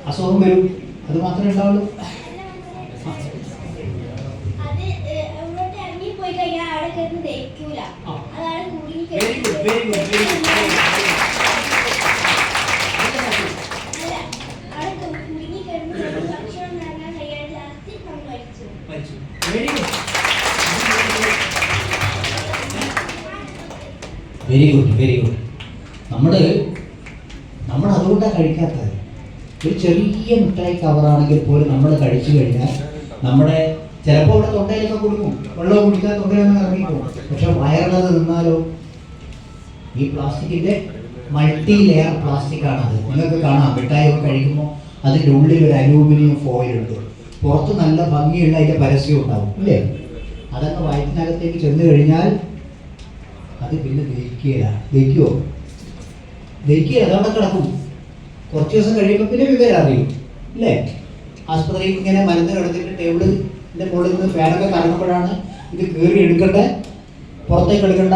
അസുഖം വരും. അത് മാത്രമേ ഉണ്ടാവുള്ളൂ. Very good, very good. നമ്മൾ അതുകൊണ്ടാണ് കഴിക്കാത്തത്. ഒരു ചെറിയ മിഠായി കവറാണെങ്കിൽ പോലും നമ്മൾ കഴിച്ചു കഴിഞ്ഞാൽ നമ്മുടെ ചിലപ്പോൾ ഇവിടെ തൊണ്ടയിലൊക്കെ കൊടുക്കും, വെള്ളം കുടിക്കാൻ തൊണ്ടയിലൊന്നും ഇറങ്ങിപ്പോകും. പക്ഷെ വയറിനത് നിന്നാലോ, ഈ പ്ലാസ്റ്റിക്കിൻ്റെ മൾട്ടി ലെയർ പ്ലാസ്റ്റിക് ആണത്. നിങ്ങൾക്ക് കാണാം, മിഠായി ഒക്കെ കഴിക്കുമ്പോൾ അതിൻ്റെ ഉള്ളിൽ ഒരു അലൂമിനിയം ഫോയിൽ ഉണ്ട്, പുറത്ത് നല്ല ഭംഗിയുള്ള അതിൻ്റെ പരസ്യം ഉണ്ടാവും ഇല്ലേ? അതൊക്കെ വയറ്റിനകത്തേക്ക് ചെന്ന് കഴിഞ്ഞാൽ അത് പിന്നെ ദഹിക്കുമോ? അതവിടെ കിടക്കും. കുറച്ച് ദിവസം കഴിയുമ്പോൾ പിന്നെ വിവരം അറിയും ഇല്ലേ? ആസ്പത്രിയിൽ ഇങ്ങനെ മരുന്ന് കിടന്നിട്ട് ടേബിളിൻ്റെ മുകളിൽ നിന്ന് ഫാനൊക്കെ കറങ്ങുമ്പോഴാണ് ഇത് കീറി എടുക്കേണ്ട, പുറത്തേക്ക് എടുക്കേണ്ട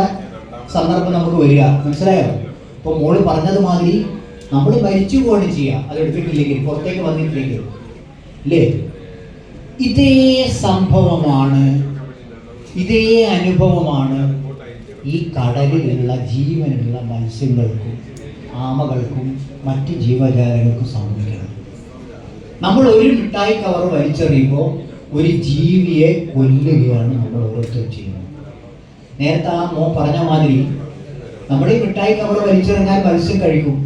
സന്ദർഭം നമുക്ക് വരിക. മനസ്സിലായോ? അപ്പോൾ മോള് പറഞ്ഞത് മാതിരി നമ്മൾ മരിച്ചു പോവുകയാണ് ചെയ്യുക, അത് എടുത്തിട്ടില്ലെങ്കിൽ, പുറത്തേക്ക് വന്നിട്ടില്ലെങ്കിൽ ഇല്ലേ? ഇതേ സംഭവമാണ്, ഇതേ അനുഭവമാണ് ഈ കടലിലുള്ള ജീവനുള്ള മത്സ്യങ്ങൾക്കും ആമകൾക്കും മറ്റ് ജീവജാലങ്ങൾക്കും സംഭവിക്കുന്നത്. നമ്മൾ ഒരു മിഠായി കവർ വലിച്ചെറിയുമ്പോൾ ഒരു ജീവിയെ കൊല്ലുകയാണ് നമ്മൾ ഓരോരുത്തരും ചെയ്യുന്നത്. നേരത്തെ ആ മോൻ പറഞ്ഞ മാതിരി നമ്മൾ ഈ മിഠായി കവർ വലിച്ചെറിഞ്ഞാൽ മത്സ്യം കഴിക്കും.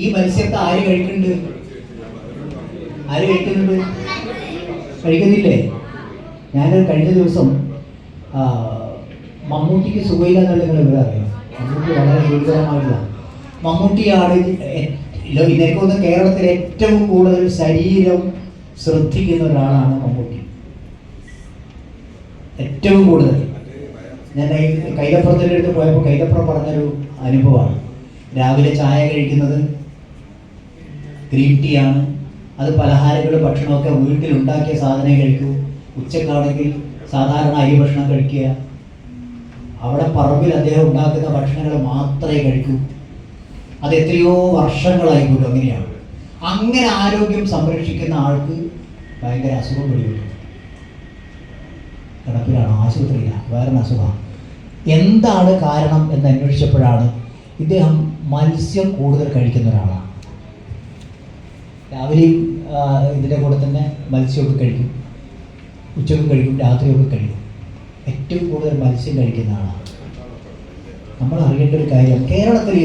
ഈ മത്സ്യത്തെ ആര് കഴിക്കുന്നുണ്ട്? കഴിക്കുന്നില്ലേ? ഞാനൊരു കഴിഞ്ഞ ദിവസം മമ്മൂട്ടിക്ക് സുഖമില്ലാന്നുള്ള നിങ്ങൾ ഇവിടെ അറിയാം. മമ്മൂട്ടി വളരെ ഗുരുതരമായിട്ടുള്ള മമ്മൂട്ടിയാണ് എനിക്കൊന്ന് കേരളത്തിൽ ഏറ്റവും കൂടുതൽ ശരീരം ശ്രദ്ധിക്കുന്ന ഒരാളാണ് മമ്മൂട്ടി. ഏറ്റവും കൂടുതൽ. ഞാൻ കൈതപ്പുറത്തിൻ്റെ അടുത്ത് പോയപ്പോൾ കൈതപ്പുറം പറഞ്ഞൊരു അനുഭവമാണ്. രാവിലെ ചായ കഴിക്കുന്നത് ഗ്രീൻ ടീ ആണ്. അത് പലഹാരങ്ങളും ഭക്ഷണമൊക്കെ വീട്ടിലുണ്ടാക്കിയ സാധനം കഴിക്കൂ. ഉച്ചക്കാണെങ്കിൽ സാധാരണ അരി ഭക്ഷണം കഴിക്കുക. അവിടെ പറമ്പിൽ അദ്ദേഹം ഉണ്ടാക്കുന്ന ഭക്ഷണങ്ങൾ മാത്രമേ കഴിക്കൂ. അത് എത്രയോ വർഷങ്ങളായി പോലും അങ്ങനെയാണ്. അങ്ങനെ ആരോഗ്യം സംരക്ഷിക്കുന്ന ആൾക്ക് ഭയങ്കര അസുഖം പിടിപെട്ടു. കിടപ്പിലാണ്, ആശുപത്രിയിലാണ്, വേറെ അസുഖമാണ്. എന്താണ് കാരണം എന്ന് അന്വേഷിച്ചപ്പോഴാണ് ഇദ്ദേഹം മത്സ്യം കൂടുതൽ കഴിക്കുന്ന ഒരാളാണ്. രാവിലെയും ഇതിൻ്റെ കൂടെ തന്നെ മത്സ്യമൊക്കെ കഴിക്കും, ഉച്ചക്കും കഴിക്കും, രാത്രിയൊക്കെ കഴിക്കും. ഏറ്റവും കൂടുതൽ മത്സ്യം കഴിക്കുന്ന ആളാണ്. നമ്മൾ അറിയേണ്ട ഒരു കാര്യം, കേരളത്തിൽ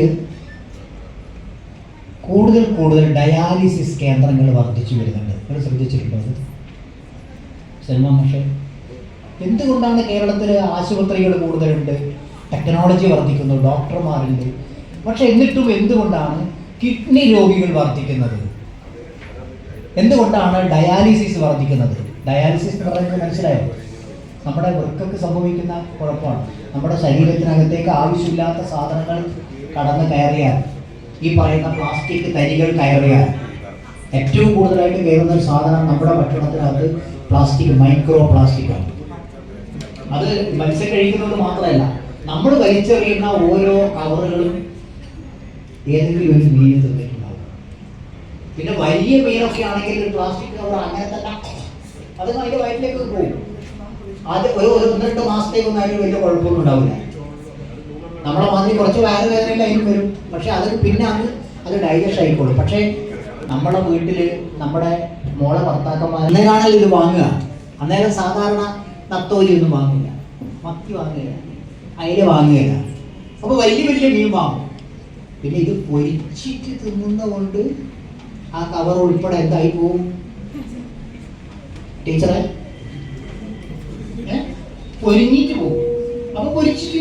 കൂടുതൽ ഡയാലിസിസ് കേന്ദ്രങ്ങൾ വർദ്ധിച്ചു വരുന്നുണ്ട്. നിങ്ങൾ ശ്രദ്ധിച്ചിട്ടുണ്ടോ അത്? സൽമാൻ മാഷേ, എന്തുകൊണ്ടാണ് കേരളത്തിൽ ആശുപത്രികൾ കൂടുതലുണ്ട്, ടെക്നോളജി വർദ്ധിക്കുന്നു, ഡോക്ടർമാരുണ്ട്, പക്ഷെ എന്നിട്ടും എന്തുകൊണ്ടാണ് കിഡ്നി രോഗികൾ വർദ്ധിക്കുന്നത്? എന്തുകൊണ്ടാണ് ഡയാലിസിസ് വർദ്ധിക്കുന്നത്? ഡയാലിസിസ് എന്ന് പറയുന്നത് മനസ്സിലായോ? നമ്മുടെ വൃക്കക്ക് സംഭവിക്കുന്ന കുഴപ്പമാണ്. നമ്മുടെ ശരീരത്തിനകത്തേക്ക് ആവശ്യമില്ലാത്ത സാധനങ്ങൾ കടന്ന് കയറിയാൽ, ഈ പറയുന്ന പ്ലാസ്റ്റിക് തരികൾ കയറിയാൽ, ഏറ്റവും കൂടുതലായിട്ട് കയറുന്ന ഒരു സാധനം നമ്മുടെ ഭക്ഷണത്തിനകത്ത് പ്ലാസ്റ്റിക്, മൈക്രോ പ്ലാസ്റ്റിക്കാണ്. അത് മത്സ്യം കഴിക്കുന്നത് മാത്രമല്ല, നമ്മൾ വലിച്ചെറിയുന്ന ഓരോ കവറുകളും ഏതെങ്കിലും ഒരു മീൻ തിന്നിട്ടുണ്ടാവും. പിന്നെ വലിയ മീനൊക്കെ ആണെങ്കിൽ ഒരു പ്ലാസ്റ്റിക് കവർ അങ്ങനെ തന്നെ അത് അതിൻ്റെ വയറ്റിലേക്ക് പോകും. അത് ഒരു 1-2 മാസത്തേക്കൊന്നും അതിന് വലിയ കുഴപ്പമൊന്നും ഉണ്ടാവില്ല. നമ്മളെ മാതിരി കുറച്ച് വയറുവേദനയിൽ അതിന് വരും, പക്ഷെ അത് പിന്നെ അത് ഡൈജസ്റ്റ് ആയിക്കോളും. പക്ഷേ നമ്മുടെ വീട്ടിൽ നമ്മുടെ മോളെ ഭർത്താക്കന്മാർ അന്നേരമാണല്ലോ ഇത് വാങ്ങുക. അന്നേരം സാധാരണ നത്തോലി ഒന്നും വാങ്ങില്ല, മത്തി വാങ്ങുകയില്ല, അയില വാങ്ങുകയില്ല. അപ്പോൾ വലിയ മീൻ വാങ്ങും. പിന്നെ ഇത് പൊരിച്ചിട്ട് തിന്നുന്ന കൊണ്ട് ആ കവർ ഉൾപ്പെടെ എന്തായി പോവും ടീച്ചറെ? പൊരിഞ്ഞിട്ട് പോകും. അപ്പോൾ പൊരിച്ചിട്ട്